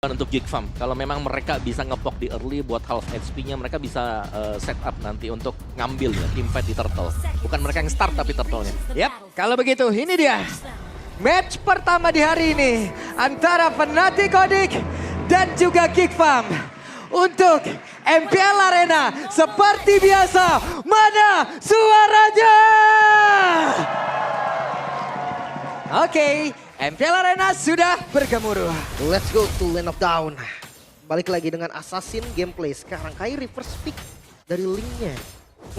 untuk Geek Farm. Kalau memang mereka bisa ngepok di early buat half HP-nya, mereka bisa set up nanti untuk ngambil ya team fight di Turtle. Bukan mereka yang start tapi Turtle-nya. Yap, kalau begitu ini dia. Match pertama di hari ini antara Fnatic Odic dan juga Geek Farm. Untuk MPL Arena seperti biasa, mana suaranya? Oke, MPL Arena sudah bergemuruh. Let's go to Land of Dawn. Balik lagi dengan Assassin gameplay. Sekarang Kairi first pick dari Link-nya.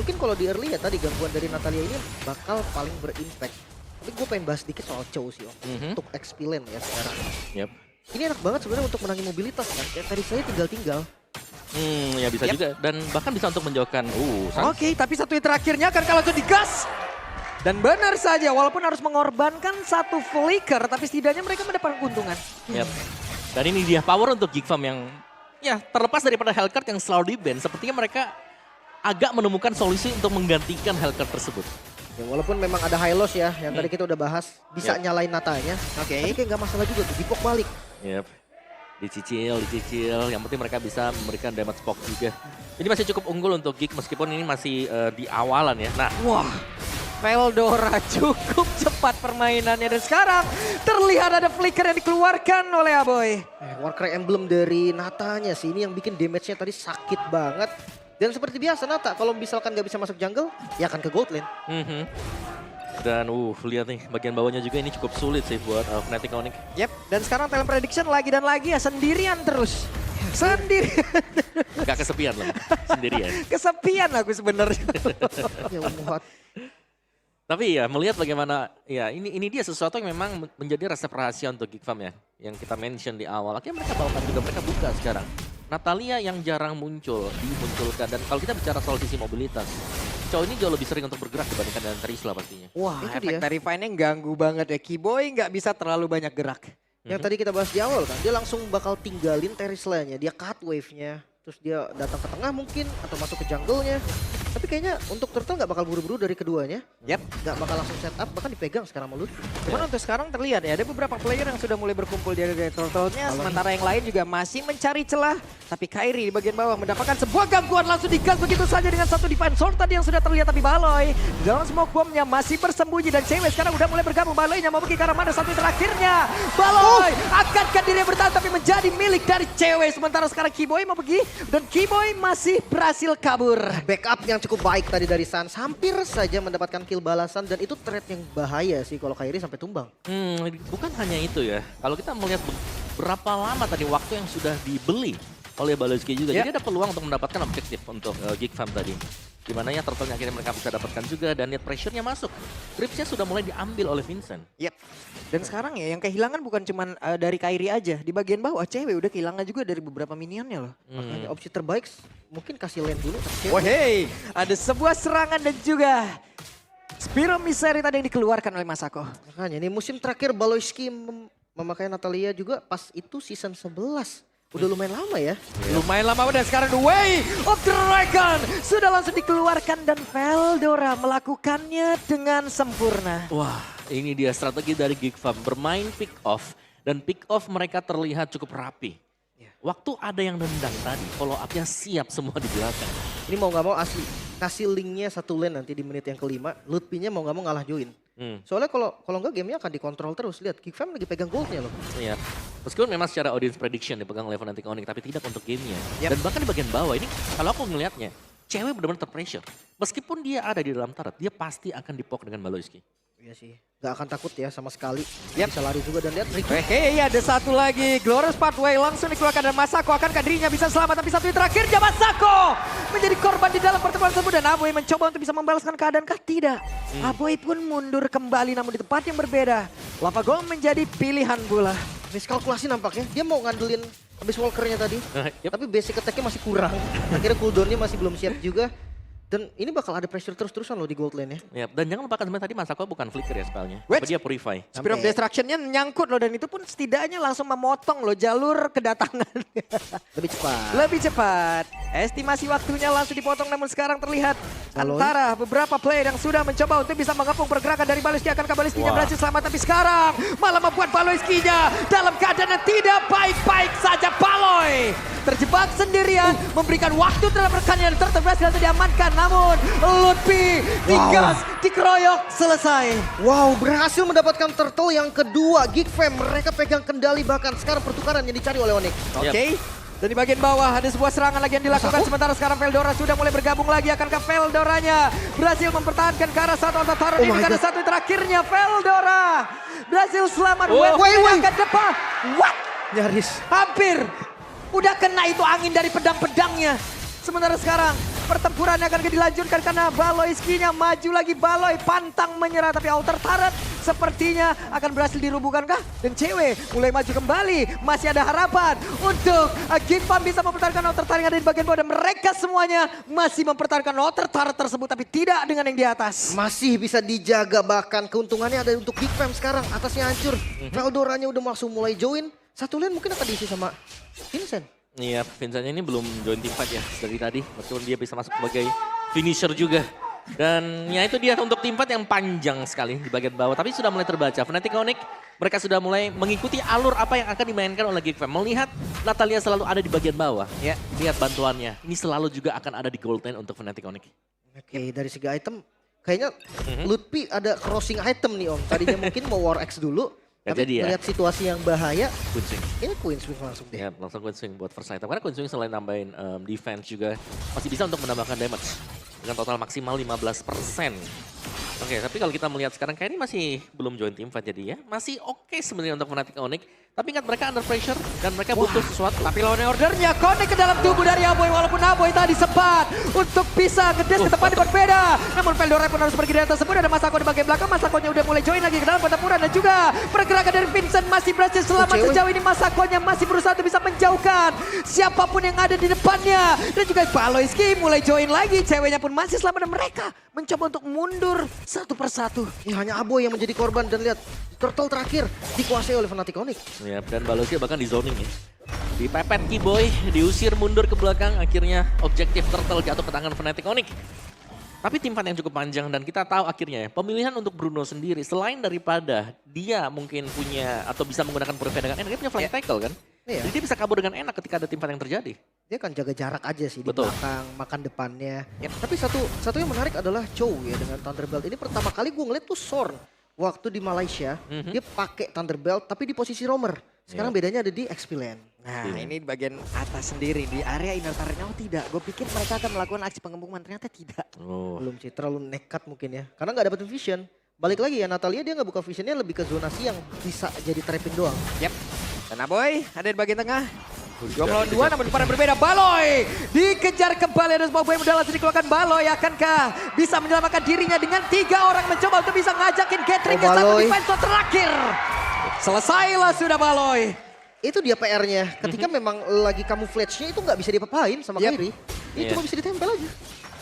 Mungkin kalau di early ya tadi gangguan dari Natalia ini bakal paling berimpact. Tapi gue pengen bahas dikit soal Chow sih Om. Untuk XP lane ya sekarang. Yep. Ini enak banget sebenarnya untuk menangi mobilitas kan. Kayak tadi saya tinggal-tinggal. Ya bisa juga. Dan bahkan bisa untuk menjauhkan. Oke, tapi satu hit terakhirnya akan kalau digas. Dan benar saja, walaupun harus mengorbankan satu flicker, tapi setidaknya mereka mendapat keuntungan. Yep. Dan ini dia power untuk Geek Farm yang ya terlepas daripada Hellcurt yang selalu di-ban, sepertinya mereka agak menemukan solusi untuk menggantikan Hellcurt tersebut. Ya, walaupun memang ada high loss ya, yang tadi kita udah bahas. Bisa nyalain Natanya. Tapi kayak nggak masalah juga tuh, dipok balik. Yep. Dicicil. Yang penting mereka bisa memberikan damage poke juga. Ini masih cukup unggul untuk Geek meskipun ini masih di awalan ya. Nah, Wah, Veldora cukup cepat permainannya. Dan sekarang terlihat ada flicker yang dikeluarkan oleh Aboy. Warcry Emblem dari Natanya sih, ini yang bikin damage-nya tadi sakit banget. Dan seperti biasa Nata, kalau misalkan nggak bisa masuk jungle, ya akan ke gold lane. Dan lihat nih bagian bawahnya juga ini cukup sulit sih buat Fnatic Onyx. Yep, dan sekarang talent prediction lagi dan lagi ya sendirian terus. Sendirian. Gak kesepian loh, sendirian. Kesepian aku sebenarnya. Ya muat. Tapi ya melihat bagaimana, ya ini dia sesuatu yang memang menjadi resep rahasia untuk Geek Farm ya. Yang kita mention di awal, akhirnya mereka bawakan juga, mereka buka sekarang. Natalia yang jarang muncul, dimunculkan. Dan kalau kita bicara soal sisi mobilitas, Chow ini jauh lebih sering untuk bergerak dibandingkan dengan Trisla pastinya. Wah, Itu efek dia. dari Vine-nya ganggu banget ya. Keyboy nggak bisa terlalu banyak gerak. Yang tadi kita bahas di awal kan, dia langsung bakal tinggalin Terisla-nya, dia cut wave-nya. Terus dia datang ke tengah mungkin, atau masuk ke jungle-nya. Tapi kayaknya untuk Turtle nggak bakal buru-buru dari keduanya. Yep. Nggak bakal langsung set up, bahkan dipegang sekarang sama Lutfi. Cuman untuk sekarang terlihat ya, ada beberapa player yang sudah mulai berkumpul di area Turtle-nya. Sementara yang lain juga masih mencari celah. Tapi Kairi di bagian bawah mendapatkan sebuah gangguan langsung digas begitu saja dengan satu Divine Sword tadi yang sudah terlihat. Tapi Baloy di dalam smoke bombnya masih bersembunyi dan Cewek sekarang udah mulai bergabung. Baloy-nya mau pergi ke arah mana satu terakhirnya. Baloy akankah dirinya bertahan tapi menjadi milik dari Cewek. Sementara sekarang Keyboy mau pergi dan Keyboy masih berhasil kabur. Backup yang cukup baik tadi dari Sans, hampir saja mendapatkan kill balasan. Dan itu trade yang bahaya sih kalau Kairi sampai tumbang. Bukan hanya itu ya. Kalau kita melihat berapa lama tadi waktu yang sudah dibeli oleh Baloyski juga. Jadi ada peluang untuk mendapatkan objektif untuk Geek Farm tadi. Dimana ya Turtle-nya akhirnya mereka bisa dapatkan juga dan net pressure-nya masuk. Gripsnya sudah mulai diambil oleh Vincent. Yep. Dan sekarang ya yang kehilangan bukan cuma dari Kairi aja. Di bagian bawah Cewek udah kehilangan juga dari beberapa minionnya loh. Makanya opsi terbaik mungkin kasih lane dulu. Wah hey, ada sebuah serangan dan juga Spiro Misery tadi yang dikeluarkan oleh Masako. Makanya ini musim terakhir Baloyski memakai Natalia juga pas itu season 11. Udah lumayan lama ya. Lumayan lama dan sekarang The Way of Dragon sudah langsung dikeluarkan dan Veldora melakukannya dengan sempurna. Wah, ini dia strategi dari Geek Farm. Bermain pick off dan pick off mereka terlihat cukup rapi. Waktu ada yang nendang tadi, follow up-nya siap semua di belakang. Ini mau nggak mau asli kasih linknya satu lane nanti di menit yang kelima. Lutfi-nya mau nggak mau ngalah join. Soalnya kalau nggak gamenya akan dikontrol terus. Lihat Geek Farm lagi pegang goldnya loh. Iya. Meskipun memang secara audience prediction dipegang oleh Fnatic Onyx, tapi tidak untuk gamenya. Dan bahkan di bagian bawah ini kalau aku ngelihatnya, Cewek benar-benar terpressure. Meskipun dia ada di dalam turret, dia pasti akan dipok dengan Baloyski. Iya sih. Gak akan takut ya sama sekali. Bisa lari juga dan lihat Ricky. Hei, ada satu lagi. Glorious Pathway langsung dikeluarkan dan Masako akankah dirinya bisa selamat. Tapi satu yang terakhirnya Masako menjadi korban di dalam pertemuan tersebut. Dan Aboy mencoba untuk bisa membalaskan keadaankah? Tidak. Aboy pun mundur kembali namun di tempat yang berbeda. Lava Golem menjadi pilihan bola. Miskalkulasi nampaknya. Dia mau ngandelin habis walkernya tadi. Yep. Tapi basic attack-nya masih kurang. Akhirnya cooldown-nya masih belum siap juga. Dan ini bakal ada pressure terus-terusan loh di gold lane ya. Ya, dan jangan lupakan sebenarnya tadi Masako bukan flicker ya spellnya. Wait. Tapi dia purify. Spirit of Destruction-nya nyangkut loh dan itu pun setidaknya langsung memotong loh jalur kedatangan. Lebih cepat. Lebih cepat. Estimasi waktunya langsung dipotong namun sekarang terlihat antara beberapa player yang sudah mencoba untuk bisa mengepung pergerakan dari Baloyski. Akankah Baloyski-nya berhasil selamat? Tapi sekarang malah membuat Baloyski-nya dalam keadaan yang tidak baik-baik saja. kemudian memberikan waktu terhadap rekannya. Turtle berhasil diamankan. Namun Lutfi digas, dikeroyok, selesai. Wow, berhasil mendapatkan turtle yang kedua. Geek Fam, mereka pegang kendali bahkan sekarang pertukaran yang dicari oleh Onyx. Oke. Dan di bagian bawah ada sebuah serangan lagi yang dilakukan. Sementara sekarang Veldora sudah mulai bergabung lagi. Akankah Veldoranya berhasil mempertahankan ke arah satu Ototaro ini? Ada satu terakhirnya Veldora berhasil selamat. Wait. Ke depan. What? Nyaris. Hampir. Udah kena itu angin dari pedang-pedangnya. Sementara sekarang pertempurannya akan dilanjutkan karena Baloy skinya maju lagi. Baloy pantang menyerah tapi outer turret sepertinya akan berhasil dirubuhkan kah? Dan cewek mulai maju kembali. Masih ada harapan untuk Gifam bisa mempertahankan outer turret yang ada di bagian bawah. Dan mereka semuanya masih mempertahankan outer turret tersebut tapi tidak dengan yang di atas. Masih bisa dijaga, bahkan keuntungannya ada untuk Geek Fam sekarang. Atasnya hancur. Veldoranya udah langsung mulai join. Satu lane mungkin akan diisi sama Vincent. Iya, Vincent-nya ini belum join tim fight ya dari tadi. Meskipun dia bisa masuk sebagai finisher juga. Dan ya itu dia untuk tim fight yang panjang sekali di bagian bawah. Tapi sudah mulai terbaca. Fnatic Onyx mereka sudah mulai mengikuti alur apa yang akan dimainkan oleh Geek Fam. Melihat Natalia selalu ada di bagian bawah. Ya, lihat bantuannya. Ini selalu juga akan ada di gold lane untuk Fnatic Onyx. Oke, dari segi item kayaknya Lutfi ada crossing item nih Om. Tadinya mungkin mau War X dulu. Tapi jadi ya. melihat situasi yang bahaya, Queen Swing. ini Queen Swing langsung deh. Ya, langsung Queen Swing buat first item. Karena Queen Swing selain nambahin defense juga masih bisa untuk menambahkan damage. Dengan total maksimal 15%. Oke, tapi kalau kita melihat sekarang kayak ini masih belum join team fight jadi ya. Masih oke sebenarnya untuk Fnatic Onyx. Tapi ingat mereka under pressure dan mereka butuh sesuatu. Tapi lawan ordernya connect ke dalam tubuh dari Aboy. Walaupun Aboy tadi sempat untuk bisa ngedes ke tempat yang berbeda. Namun Veldora pun harus pergi dari tersebut. Ada Masako di bagian belakang. Masakonya udah mulai join lagi ke dalam pertempuran. Dan juga pergerakan dari Vincent masih berhasil selamat sejauh ini. Masakonya masih berusaha untuk bisa menjauhkan siapapun yang ada di depannya. Dan juga Baloyski mulai join lagi. Ceweknya pun masih selamat dan mereka mencoba untuk mundur satu persatu. Ini hanya Aboy yang menjadi korban dan lihat turtle terakhir dikuasai oleh Fnatic Onyx. Ya, dan Baloyski bahkan di zoning ya. Dipepet Kiboy, diusir mundur ke belakang. Akhirnya objektif turtle jatuh ke tangan Fnatic Onyx. Tapi tim fight yang cukup panjang dan kita tahu akhirnya ya, pemilihan untuk Bruno sendiri selain daripada dia mungkin punya atau bisa menggunakan purify dengan enak, dia punya flank tackle kan. Iya. Jadi dia bisa kabur dengan enak ketika ada tim fight yang terjadi. Dia kan jaga jarak aja sih di Betul. belakang, makan depannya. Tapi satu yang menarik adalah Chow ya dengan Thunderbelt. Ini pertama kali gue ngeliat tuh Sorn. Waktu di Malaysia, dia pakai Thunderbelt tapi di posisi roamer. Sekarang bedanya ada di XP Lane. Nah ini di bagian atas sendiri, di area inner turretnya. Oh tidak, gue pikir mereka akan melakukan aksi pengembangan, ternyata tidak. Oh. Belum sih, terlalu nekat mungkin ya. Karena nggak dapat vision. Balik lagi ya, Natalia dia nggak buka visionnya, lebih ke zonasi yang bisa jadi trapping doang. Yap. Dan Aboy ada di bagian tengah. 2 melawan 2 namun depan berbeda. Baloy dikejar kembali dan sebuah yang mudah langsung dikeluarkan. Baloy akankah bisa menyelamatkan dirinya dengan 3 orang mencoba untuk bisa ngajakin gathering yang satu defense terakhir. Selesailah sudah Baloy. Itu dia PR-nya. Ketika memang lagi camouflage-nya itu nggak bisa diapa-apain sama Kairi. Ini cuma bisa ditempel aja.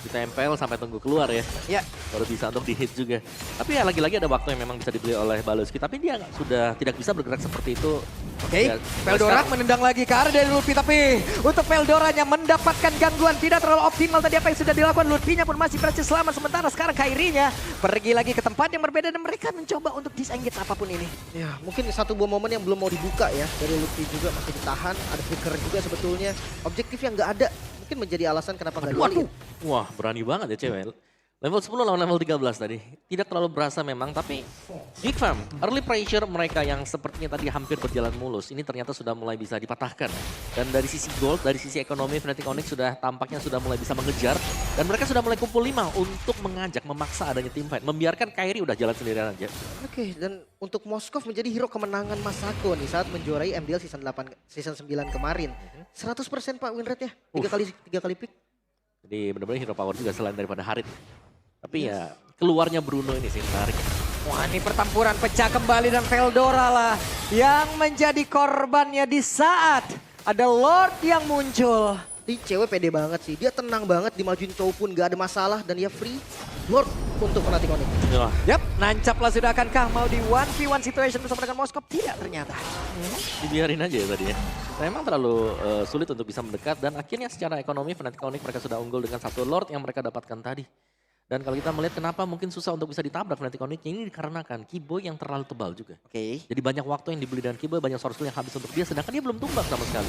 Ditempel sampai tunggu keluar ya. Ya. Baru bisa untuk di hit juga. Tapi ya lagi-lagi ada waktu yang memang bisa dibeli oleh Baloyski. Tapi dia sudah tidak bisa bergerak seperti itu. Oke, Veldora menendang lagi ke arah dari Lutfi. Tapi untuk Veldoranya mendapatkan gangguan tidak terlalu optimal tadi apa yang sudah dilakukan. Lutfinya pun masih berhasil selamat. Sementara sekarang Kairinya pergi lagi ke tempat yang berbeda. Dan mereka mencoba untuk disengit apapun ini. Ya mungkin satu buah momen yang belum mau dibuka ya. Dari Lutfi juga masih ditahan. Ada flicker juga sebetulnya. Objektif yang nggak ada. Mungkin menjadi alasan kenapa nggak dibeli. Wah berani banget ya cewek. Level 10 lawan level 13 tadi. Tidak terlalu berasa memang, tapi Geek Fam, early pressure mereka yang sepertinya tadi hampir berjalan mulus, ini ternyata sudah mulai bisa dipatahkan. Dan dari sisi gold, dari sisi ekonomi, Fnatic Onyx sudah tampaknya sudah mulai bisa mengejar. Dan mereka sudah mulai kumpul 5 untuk mengajak, memaksa adanya team fight. Membiarkan Kairi udah jalan sendirian aja. Oke, dan untuk Moskov menjadi hero kemenangan Masako nih saat menjuarai MDL season 9 kemarin. 100% Pak win rate-nya, 3 kali pick. Jadi benar-benar hero power juga selain daripada Harit. Tapi ya keluarnya Bruno ini sih menarik. Wah ini pertempuran pecah kembali dan Veldora lah yang menjadi korbannya di saat ada Lord yang muncul. Ini cewek pede banget sih, dia tenang banget dimajuin Chow pun gak ada masalah dan dia free. Lord untuk Fnatic Onyx. Yap, nancap lah sudah akankah mau di 1v1 situation bersama dengan Moskov? Tidak ternyata. Dibiarin aja ya tadi ya. Memang terlalu sulit untuk bisa mendekat dan akhirnya secara ekonomi Fnatic Onyx mereka sudah unggul dengan 1 Lord yang mereka dapatkan tadi. Dan kalau kita melihat kenapa mungkin susah untuk bisa ditabrak Fnatic Onyx, ini dikarenakan Kiboy yang terlalu tebal juga. Oke. Jadi banyak waktu yang dibeli dengan Kiboy, banyak source yang habis untuk dia, sedangkan dia belum tumbang sama sekali.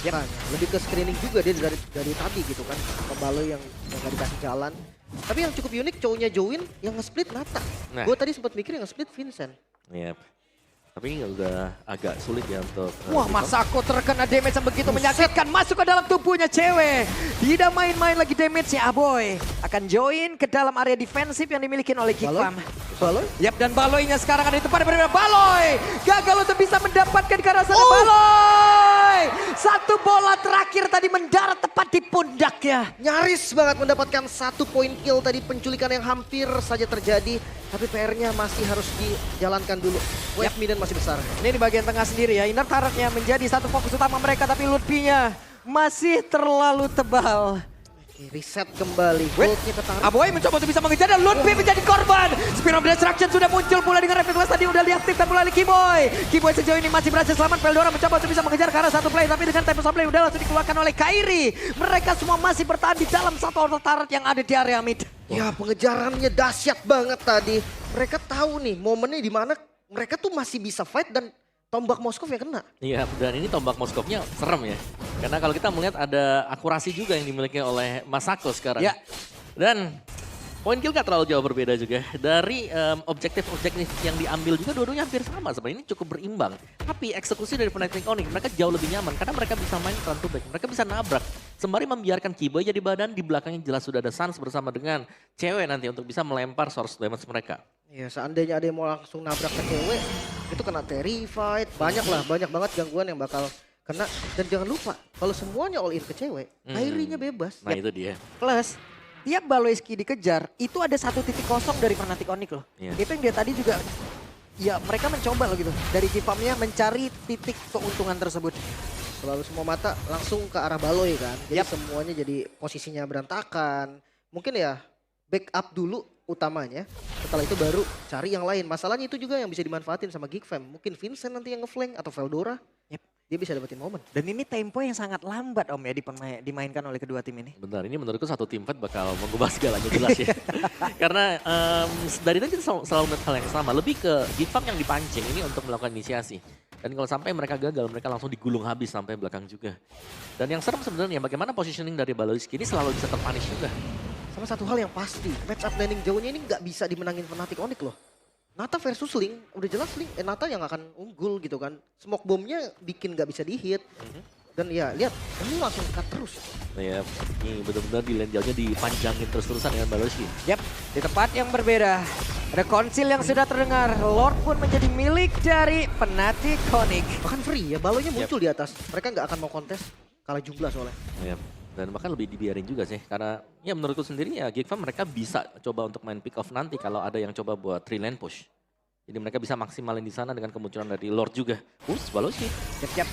Makanya, lebih ke screening juga dia dari tadi gitu kan. Pembalo yang nggak dikasih jalan. Tapi yang cukup unik cowoknya Join yang nge-split Nata. Nah. Gue tadi sempat mikir yang nge-split Vincent. Iya. Tapi ini udah agak sulit ya untuk... Wah, Masako terkena damage yang begitu menyakitkan. Masuk ke dalam tubuhnya cewek. Tidak main-main lagi damage-nya Aboy. Akan join ke dalam area defensif yang dimiliki oleh Geekfam. Baloy? Yap, dan Baloynya sekarang ada di tempat yang berbeda. Baloy gagal untuk bisa mendapatkan ke arah sana. Baloy! Satu bola terakhir tadi mendarat tepat di pundaknya. Nyaris banget mendapatkan 1 poin kill tadi, penculikan yang hampir saja terjadi. Tapi PR-nya masih harus dijalankan dulu. Wave Midden masih besar. Ini di bagian tengah sendiri ya. Inner turret-nya menjadi satu fokus utama mereka. Tapi Lutfi-nya masih terlalu tebal. Reset kembali. Gold-nya ketarik. Aboy mencoba untuk bisa mengejar dan Lutfi menjadi korban. Spear of Destruction sudah muncul pula dengan Rapid West tadi udah diaktifkan pula oleh Kiboy. Kiboy sejauh ini masih berhasil selamat. Veldora mencoba untuk bisa mengejar ke arah satu play. Tapi dengan Tempest of Play udah langsung dikeluarkan oleh Kairi. Mereka semua masih bertahan di dalam satu auto turret yang ada di area mid. Ya pengejarannya dahsyat banget tadi. Mereka tahu nih momennya di mana mereka tuh masih bisa fight dan tombak Moskov yang kena. Iya, dan ini tombak Moskovnya serem ya. Karena kalau kita melihat ada akurasi juga yang dimiliki oleh Masako sekarang. Ya. Dan poin kill gak terlalu jauh berbeda juga. Dari objektif-objektif yang diambil juga dua-duanya hampir sama. Sebenarnya ini cukup berimbang. Tapi eksekusi dari Fnatic Onyx mereka jauh lebih nyaman. Karena mereka bisa main front to back. Mereka bisa nabrak. Sembari membiarkan Kiboy jadi badan. Di belakangnya jelas sudah ada Sans bersama dengan cewek nanti untuk bisa melempar source damage mereka. Ya seandainya ada yang mau langsung nabrak ke cewek, itu kena terrified. Banyak banget gangguan yang bakal kena. Dan jangan lupa, kalau semuanya all in ke cewek, Kairi-nya bebas. Nah itu dia. Plus, tiap Baloyski dikejar, itu ada satu titik kosong dari Fnatic Onyx loh. Iya. Itu yang dia tadi juga, ya mereka mencoba loh gitu. Dari Geekfam-nya mencari titik keuntungan tersebut. Selalu semua mata langsung ke arah Baloy kan. Jadi semuanya jadi posisinya berantakan. Mungkin ya backup dulu utamanya. Setelah itu baru cari yang lain. Masalahnya itu juga yang bisa dimanfaatin sama Geekfam. Mungkin Vincent nanti yang ngeflank atau Veldora. Dia bisa dapetin momen. Dan ini tempo yang sangat lambat Om ya dimainkan oleh kedua tim ini. Benar, ini menurutku satu tim fight bakal mengubah segalanya jelas ya. Karena dari tadi kita selalu melihat hal yang sama. Lebih ke Geekfam yang dipancing ini untuk melakukan inisiasi. Dan kalau sampai mereka gagal, mereka langsung digulung habis sampai belakang juga. Dan yang serem sebenarnya bagaimana positioning dari Baloyski ini selalu bisa terpunish juga. Sama satu hal yang pasti, match up landing jauhnya ini nggak bisa dimenangin Fnatic Onyx loh. Nata versus Ling, udah jelas Ling, Nata yang akan unggul gitu kan. Smoke bombnya bikin nggak bisa dihit. Dan ya lihat, ini langsung cut terus. Nah ya, ini benar-benar di lane jauhnya dipanjangin terus-terusan dengan Baloyski. Yap, di tempat yang berbeda. Ada konsil yang sudah terdengar. Lord pun menjadi milik dari Fnatic Onyx. Bahkan free ya, balonya muncul di atas. Mereka nggak akan mau kontes, kalah jumlah soalnya. Ya, dan bahkan lebih dibiarin juga sih. Karena ya menurutku sendiri ya Geekfam mereka bisa coba untuk main pick off nanti kalau ada yang coba buat 3 lane push. Jadi mereka bisa maksimalin di sana dengan kemunculan dari Lord juga. Baloyski.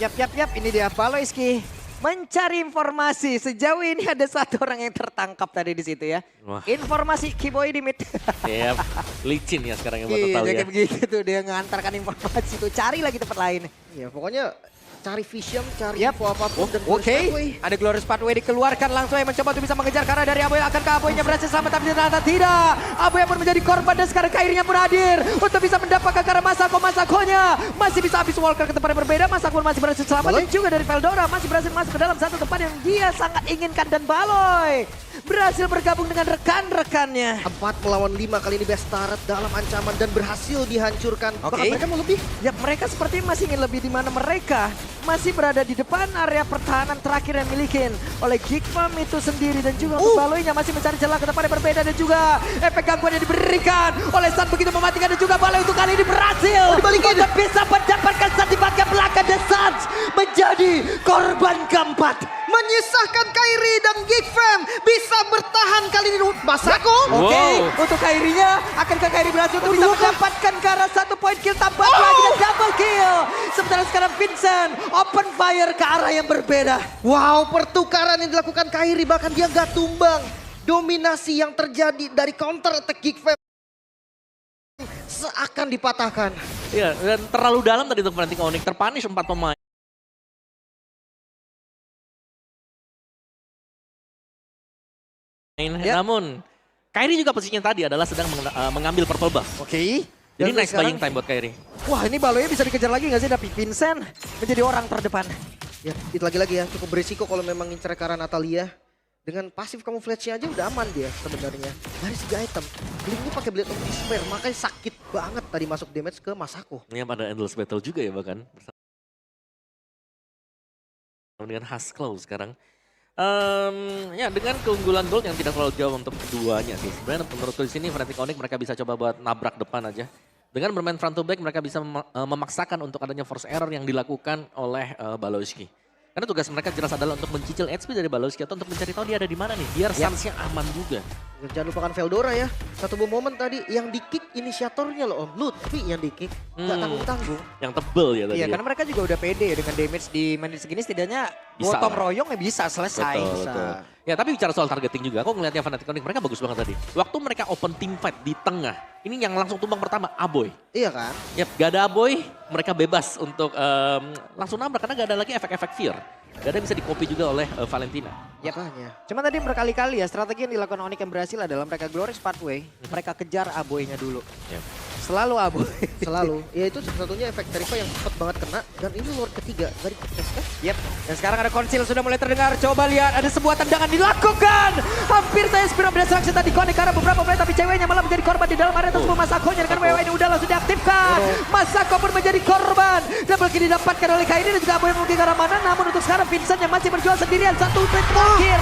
Yap. Ini dia Baloyski mencari informasi. Sejauh ini ada satu orang yang tertangkap tadi di situ ya. Wah. Informasi Kiboy di mid. Ya, licin ya sekarang yang buat Iya, total ya. kayak begitu tuh dia ngantarkan informasi itu. Cari lagi tempat lain. Ya pokoknya cari vision, cari Yap. info apapun. Dan Oke, ada Glorious Pathway dikeluarkan langsung yang mencoba untuk bisa mengejar karena dari Aboy. Akankah Aboynya berhasil selamat tapi ternyata tidak. Aboy pun menjadi korban dan sekarang Kairinya pun hadir untuk bisa mendapatkan karena Masakonya masih bisa habis Walker ke tempat yang berbeda. Masako pun masih berhasil selamat dan juga dari Veldora masih berhasil masuk ke dalam satu tempat yang dia sangat inginkan dan Baloy berhasil bergabung dengan rekan-rekannya. 4 melawan 5 kali ini Best Turret dalam ancaman dan berhasil dihancurkan. Oke. Bahkan mereka mau lebih. Ya mereka sepertinya masih ingin lebih di mana mereka masih berada di depan area pertahanan terakhir yang milikin oleh Geekfam itu sendiri dan juga untuk Baloynya masih mencari celah ke tempat yang berbeda dan juga efek gangguan yang diberikan oleh Sun begitu mematikan dan juga Baloy untuk kali ini berhasil untuk bisa mendapatkan Sun di bagian belakang dan Sun menjadi korban keempat. Menyisahkan Kairi dan Geekfam bisa bertahan kali ini. Masako. Oke, untuk Kairinya akankah Kairi berhasil untuk bisa mendapatkan ke arah 1 poin kill tambah lagi dan double kill. Sementara sekarang Vincent open fire ke arah yang berbeda. Wow, pertukaran yang dilakukan Kairi bahkan dia nggak tumbang. Dominasi yang terjadi dari counter attack Geekfam seakan dipatahkan. Iya, dan terlalu dalam tadi untuk Fnatic Onyx, terpunish 4 pemain. Ya. Namun, Kairi juga posisinya tadi adalah sedang mengambil purple buff. Oke. Jadi Dan nice sekarang- buying time buat Kairi. Wah ini Baloynya bisa dikejar lagi nggak sih? Tapi Vincent menjadi orang terdepan. Ya, itu lagi-lagi ya, cukup berisiko kalau memang ngincer ke arah Natalia. Dengan pasif camouflage-nya aja udah aman dia sebenarnya. Dari segi item, Blink ini pakai Blade of Despair, makanya sakit banget tadi masuk damage ke Masako. Ini pada Endless Battle juga ya bahkan. Dengan Haskell sekarang. Ya dengan keunggulan gold yang tidak terlalu jauh untuk keduanya sih. Sebenarnya menurutku di sini Fnatic Onyx mereka bisa coba buat nabrak depan aja. Dengan bermain front to back mereka bisa memaksakan untuk adanya force error yang dilakukan oleh Baloyski. Karena tugas mereka jelas adalah untuk mencicil HP dari Baloyski atau untuk mencari tahu dia ada di mana nih. Biar Suns-nya aman juga. Jangan lupakan Veldora ya. Satu momen tadi yang di-kick inisiatornya loh Om. Lutfi yang di-kick. Gak tanggung-tanggung. Yang tebel ya tadi. Iya, ya. karena mereka juga udah pede ya dengan damage di menit segini setidaknya Bisa gotong lah. royong ya bisa selesai. Betul. Ya tapi bicara soal targeting juga, aku ngelihatnya Fnatic Onyx mereka bagus banget tadi. Waktu mereka open team fight di tengah, ini yang langsung tumbang pertama Aboy. Iya kan? Yap, gak ada Aboy, mereka bebas untuk langsung nabrak karena gak ada lagi efek-efek fear. Gak ada yang bisa di-copy juga oleh Valentina. Yap. Makanya. Cuma tadi berkali-kali ya strategi yang dilakukan Onyx yang berhasil adalah mereka glorious pathway, mereka kejar Aboy-nya dulu. Yap. Selalu Aboy. Selalu. Ya itu satu-satunya efek Tarifa yang cepat banget kena. Dan ini Lord ketiga dari Keska. Yap, dan sekarang ada konsil sudah mulai terdengar. Coba lihat ada sebuah tendangan dilakukan. Hampir saya Spiral Destruction tadi connect karena beberapa play tapi ceweknya malah menjadi korban di dalam area tersebut. Masakonya dengan WW ini udah langsung diaktifkan. Masako pun menjadi korban. Double kill didapatkan oleh Kairi dan juga Aboy mungkin ke arah mana. Namun untuk sekarang Vincent yang masih berjuang sendirian. Satu play terakhir.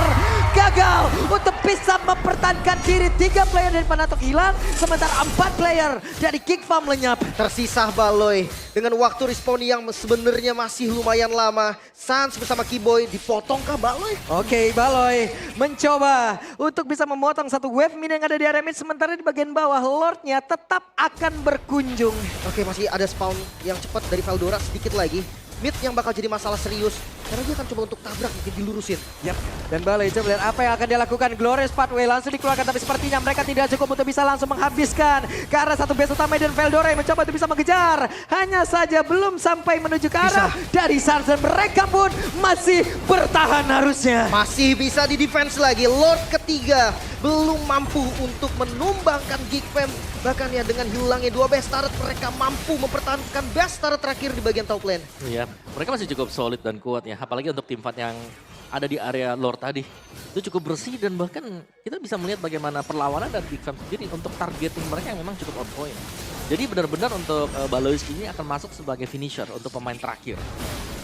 Gagal untuk bisa mempertahankan diri. 3 player dari Panatok hilang. Sementara 4 player dari Kick Farm lenyap. Tersisa Baloy dengan waktu respawn yang sebenarnya masih lumayan lama. Sans bersama Kiboy dipotongkah Baloy? Oke, Baloy mencoba untuk bisa memotong satu wave mid yang ada di area mid. Sementara di bagian bawah Lordnya tetap akan berkunjung. Oke, masih ada spawn yang cepat dari Veldora sedikit lagi. Mid yang bakal jadi masalah serius. Karena dia akan coba untuk tabrak mungkin dilurusin. Yap. Dan Baloy coba lihat apa yang akan dia lakukan. Glorious Pathway langsung dikeluarkan tapi sepertinya mereka tidak cukup untuk bisa langsung menghabiskan. Ke arah satu base utama dan Veldora yang mencoba untuk bisa mengejar. Hanya saja belum sampai menuju ke arah dari Suns dan mereka pun masih bertahan harusnya. Masih bisa di defense lagi. Lord ketiga belum mampu untuk menumbangkan Geek Fam. Bahkan ya dengan hilangnya 2 best turret mereka mampu mempertahankan best turret terakhir di bagian top lane. Iya, mereka masih cukup solid dan kuat ya. Apalagi untuk tim fight yang ada di area Lord tadi. Itu cukup bersih dan bahkan kita bisa melihat bagaimana perlawanan dan Big Fam sendiri untuk targeting mereka yang memang cukup on point. Jadi benar-benar untuk Baloyski ini akan masuk sebagai finisher untuk pemain terakhir.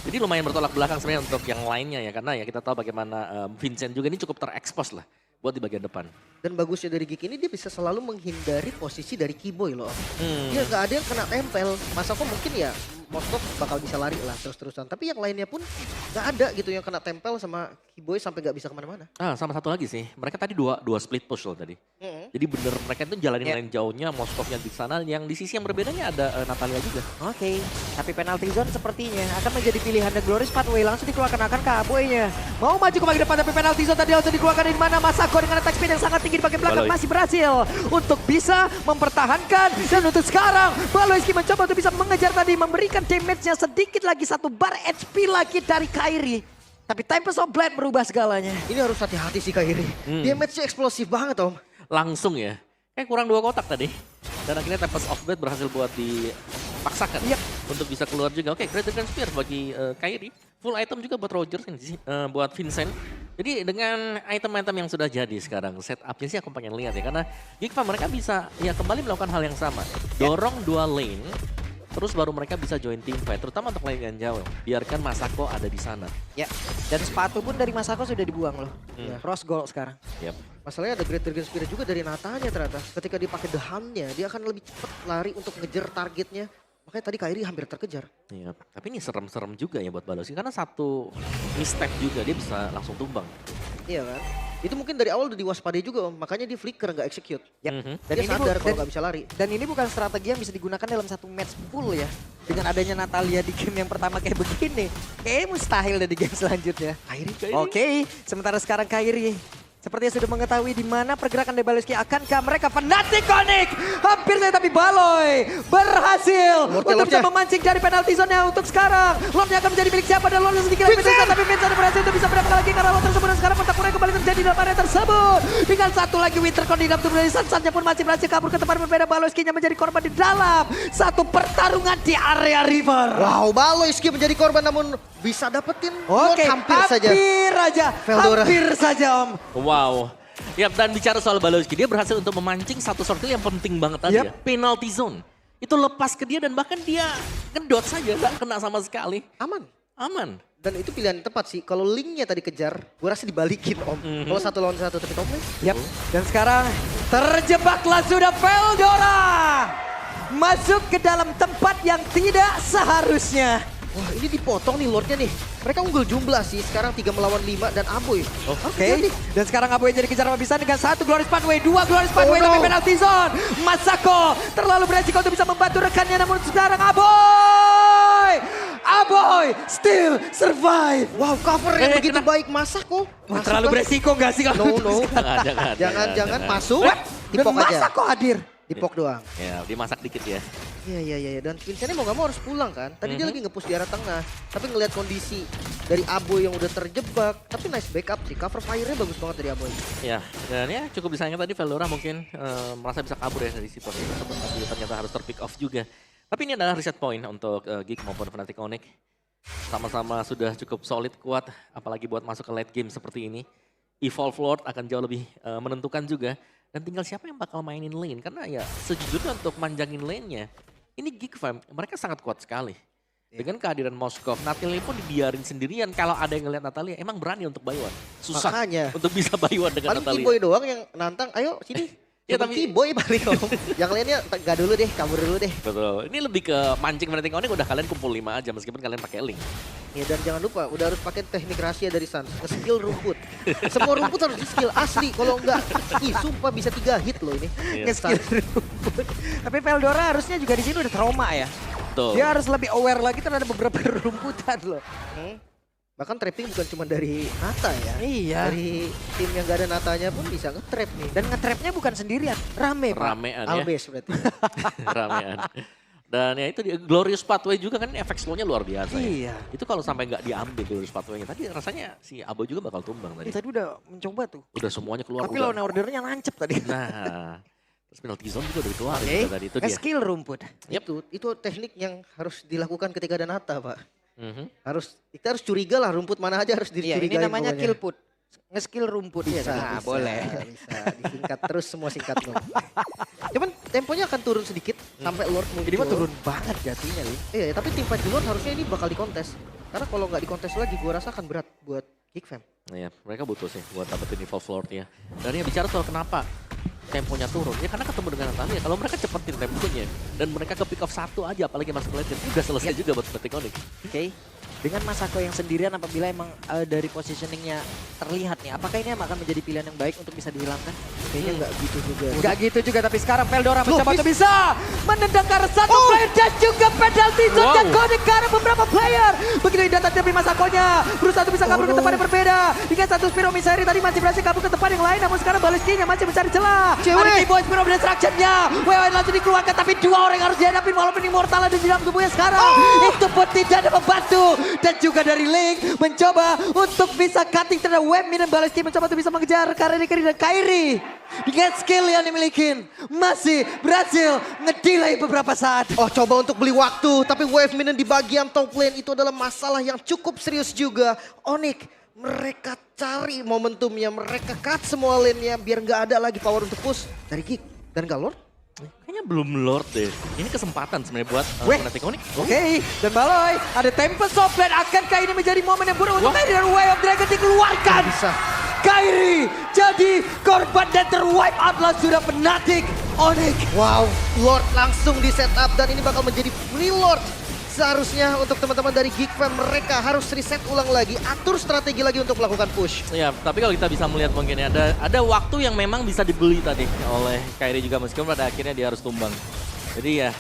Jadi lumayan bertolak belakang sebenarnya untuk yang lainnya ya. Karena ya kita tahu bagaimana Vincent juga ini cukup terekspos lah buat di bagian depan. Dan bagusnya dari Geek ini dia bisa selalu menghindari posisi dari Kiboy loh. Dia nggak ada yang kena tempel. Masako mungkin ya Moskov bakal bisa lari lah terus-terusan. Tapi yang lainnya pun nggak ada gitu yang kena tempel sama Kiboy sampai nggak bisa kemana-mana. Sama satu lagi sih, mereka tadi dua split push loh tadi. Jadi bener mereka itu jalanin lane jauhnya, Moskovnya di sana. Yang di sisi yang berbedanya ada Natalia juga. Oke, tapi penalty zone sepertinya akan menjadi pilihan The Glorious Pathway. Langsung dikeluarkan akan ke Aboy-nya. Mau maju ke bagian depan tapi penalty zone tadi langsung dikeluarkan di mana Masako dengan attack speed yang sangat tinggi di bagian belakang Baloy masih berhasil untuk bisa mempertahankan. Dan untuk sekarang Baloyski mencoba untuk bisa mengejar tadi, memberikan damage-nya sedikit lagi, 1 bar HP lagi dari Kairi. Tapi Tempest of Blade merubah segalanya. Ini harus hati-hati sih Kairi. Damage-nya eksplosif banget Om. Langsung ya, kayak kurang 2 kotak tadi. Dan akhirnya Tempest of Blade berhasil buat dipaksakan untuk bisa keluar juga. Oke, Great Dragon Spear bagi Kairi. Full item juga buat Rogers ini buat Vincent. Jadi dengan item-item yang sudah jadi sekarang, setupnya sih aku pengen lihat ya. Karena Geek Farm mereka bisa ya kembali melakukan hal yang sama. Dorong 2 lane, terus baru mereka bisa join team fight. Terutama untuk lane yang jauh. Biarkan Masako ada di sana. Ya, dan sepatu pun dari Masako sudah dibuang loh. Cross goal sekarang. Yep. Masalahnya ada Great Dragon Spear juga dari Natanya ternyata. Ketika dipakai The Hunt-nya, dia akan lebih cepat lari untuk ngejar targetnya. Makanya tadi Kairi hampir terkejar. Iya, tapi ini serem-serem juga ya buat Baloyski. Karena satu misstep juga dia bisa langsung tumbang. Iya kan? Itu mungkin dari awal udah diwaspadai juga Om. Makanya dia flicker nggak execute. Dan Dia sadar kalau nggak bisa lari. Dan ini bukan strategi yang bisa digunakan dalam satu match full ya. Dengan adanya Natalia di game yang pertama kayak begini. Kayaknya mustahil deh di game selanjutnya. Kairi. Oke, sementara sekarang Kairi sepertinya sudah mengetahui di mana pergerakan dari Baloyski. Akankah mereka Fnatic Onyx? Hampir saja tapi Baloy berhasil untuk bisa memancing dari penalti zone-nya untuk sekarang. Lordnya akan menjadi milik siapa dan Lord sedikit lebih dekat. Tapi Vincent berhasil untuk bisa mendapatkan lagi karena Lord tersebut dan sekarang pertempuran kembali terjadi dalam area tersebut. Dengan satu lagi Wintercon di dalam tubuh dari Sansannya pun masih berhasil kabur ke tempat berbeda. Baloyski menjadi korban di dalam satu pertarungan di area river. Wow, Baloyski menjadi korban namun bisa dapetin Oke, hampir saja. Veldora. Hampir saja Om. Wow. Ya, dan bicara soal Baloyski, dia berhasil untuk memancing satu sortil yang penting banget tadi ya. Penalty zone. Itu lepas ke dia dan bahkan dia ngedot saja, gak kena sama sekali. Aman. Dan itu pilihan yang tepat sih. Kalau linknya tadi kejar, gue rasa dibalikin Om. Kalau 1 lawan 1 tapi top lane. Yap. Dan sekarang terjebaklah sudah Veldora. Masuk ke dalam tempat yang tidak seharusnya. Wah ini dipotong nih Lordnya nih. Mereka unggul jumlah sih. Sekarang 3 melawan 5 dan Aboy. Oke. Dan sekarang Aboy jadi kejar bisa dengan 1 Glorious Pathway, 2 Glorious Pathway tapi penalty zone. Masako terlalu beresiko untuk bisa membantu rekannya namun sekarang Aboy still survive. Wow cover yang begitu baik Masako. Terlalu beresiko nggak sih kalau No. Jangan masuk. Dipok aja. Masako hadir. Dipok doang. Ya, dimasak dikit ya. Iya. Dan Vincentnya mau gak mau harus pulang kan. Tadi dia lagi nge-push di arah tengah. Tapi ngelihat kondisi dari Aboy yang udah terjebak. Tapi nice backup sih. Cover fire-nya bagus banget dari Aboy. Ya, dan ya cukup disayangkan tadi Veldora mungkin merasa bisa kabur ya dari situasi tersebut. Tapi ternyata harus ter-pick off juga. Tapi ini adalah reset point untuk Geek maupun Fnatic Onyx. Sama-sama sudah cukup solid, kuat. Apalagi buat masuk ke late game seperti ini. Evolve Lord akan jauh lebih menentukan juga. Dan tinggal siapa yang bakal mainin lane. Karena ya sejujurnya untuk manjangin lane-nya. Ini Geek Fam, mereka sangat kuat sekali. Dengan kehadiran Moskov, Natalia pun dibiarin sendirian. Kalau ada yang ngeliat Natalia, emang berani untuk buy one. Susah Makanya. untuk bisa buy one dengan Paling Natalia. T-Boy doang yang nantang. Ayo sini. Ya, tapi T-Boy paling Om. Yang lainnya gak dulu deh, kabur dulu deh. betul. Ini lebih ke mancing Fnatic Onyx udah kalian kumpul 5 aja meskipun kalian pakai link. Ya dan jangan lupa, udah harus pakai teknik rahasia dari Sans. Skill rumput. Semua rumput harus di skill asli. Kalau enggak, sumpah bisa 3 hit loh ini. Iya. Nge-skill rumput. Tapi Veldora harusnya juga di sini udah trauma ya. Betul. Dia harus lebih aware lagi terhadap beberapa rumputan loh. Bahkan trapping bukan cuma dari Nata ya. Iya. Dari tim yang gak ada Natanya pun bisa nge-trap nih. Dan nge-trapnya bukan sendirian, rame Pak. Ramean ya. Albes berarti. Ramean. Dan ya itu Glorious Pathway juga kan efek slow-nya luar biasa Iya. ya. Itu kalau sampai nggak diambil Glorious Pathway-nya tadi rasanya si Abo juga bakal tumbang tadi. Tadi udah mencoba tuh. Udah semuanya keluar. Tapi lawan ordernya nancep tadi. Nah, terus penalty zone juga udah keluar Oke, tadi itu dia. skill rumput. Itu teknik yang harus dilakukan ketika ada Nata, Pak. Mhm. Kita harus curiga lah rumput mana aja harus Iya, dicurigai. ini namanya pokoknya. kill put. Nge-skill rumput ya. Nah, boleh. Bisa disingkat terus semua singkat dong. Cuman temponya akan turun sedikit sampai Lord muncul. Jadi mah turun banget jatuhnya nih. Iya, tapi tim fight di Lord harusnya ini bakal dikontes. Karena kalau nggak dikontes lagi gua rasa akan berat buat Geek Fam. Nah ya, mereka butuh sih buat dapetin Evolve Lord-nya. Dan ya bicara soal kenapa temponya turun, ya karena ketemu dengan Natalia. Kalau mereka cepetin temponya dan mereka ke pick off 1 aja apalagi masuk late game, udah selesai juga buat Fnatic Onyx. Oke. Dengan Masako yang sendirian apabila emang dari positioningnya terlihat nih, apakah ini akan menjadi pilihan yang baik untuk bisa dihilangkan? Kayaknya nggak gitu juga. Enggak gitu juga, tapi sekarang Veldora mencoba untuk bisa menendang ke arah satu player dan juga penalty zone yang connect ke arah beberapa player. Begitu indah tapi Masakonya berusaha untuk bisa kabur ke tempat yang berbeda. Hingga satu Spiro Miseri tadi masih berhasil kabur ke tempat yang lain, namun sekarang Baloyski-nya masih mencari celah. Ada T-Boy Spiro Destruction-nya. WWN langsung dikeluarkan, tapi 2 orang yang harus dihadapin walaupun Immortal ada di dalam tubuhnya sekarang. Itu pun tidak ada membantu. Dan juga dari Link mencoba untuk bisa cutting terhadap web dan Baloyski mencoba untuk bisa mengejar Kairi dan Kairi. Dengan skill yang dimiliki masih berhasil ngedelay beberapa saat. Oh coba untuk beli waktu, tapi wave minion di bagian top lane itu adalah masalah yang cukup serius juga. Onyx, mereka cari momentumnya, mereka cut semua lane-nya biar nggak ada lagi power untuk push dari Geek dan Galor. Kayaknya belum Lord deh. Ini kesempatan sebenarnya buat Fnatic Onyx. Oke, dan Baloy ada Tempest of Blade. Akankah ini menjadi momen yang buruk untuk Kairi dan Way of Dragon dikeluarkan? Bisa. Kairi jadi korban dan terwipe out lah sudah Fnatic Onyx. Wow, Lord langsung di setup dan ini bakal menjadi free Lord. Seharusnya untuk teman-teman dari Geek Fam mereka harus reset ulang lagi, atur strategi lagi untuk melakukan push. Ya, tapi kalau kita bisa melihat mungkin ya, ada waktu yang memang bisa dibeli tadi oleh Kairi juga meskipun pada akhirnya dia harus tumbang. Jadi ya,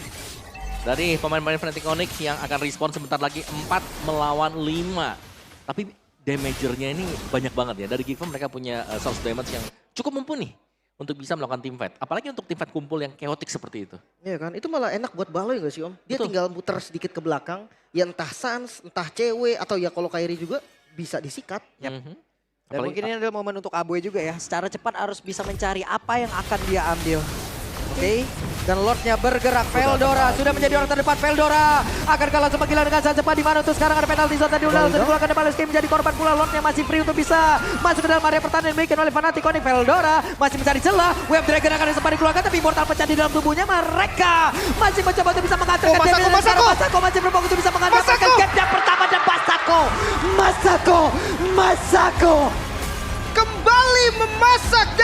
dari pemain-pemain Fnatic Onyx yang akan respon sebentar lagi 4 melawan 5. Tapi damagernya ini banyak banget ya. Dari Geek Fam mereka punya source damage yang cukup mumpuni untuk bisa melakukan team fight. Apalagi untuk team fight kumpul yang chaotic seperti itu. Iya kan, itu malah enak buat Baloy gak sih Om? Dia Betul. tinggal muter sedikit ke belakang, ya entah Sans, entah cewek, atau ya kalau Kairi juga bisa disikat. Mhm. Dan mungkin ini adalah momen untuk Abue juga ya. Secara cepat harus bisa mencari apa yang akan dia ambil. Oke, dan Lordnya bergerak. Veldora sudah menjadi orang terdepan. Veldora akan kalah semakin dengan sangat cepat. Di mana tuh sekarang ada penalti zone tadi udah dikeluarkan oleh Baleskin menjadi korban pula. Lordnya masih free untuk bisa masuk ke dalam area pertahanan dimiliki oleh Fnatic. Onyx Veldora masih mencari celah. Wave Dragon akan sempat dikeluarkan tapi Immortal pecah di dalam tubuhnya. Mereka masih mencoba untuk bisa mengantarkan Masako masih berbohong untuk bisa mengantarkan gap yang pertama dan Masako kembali memasak.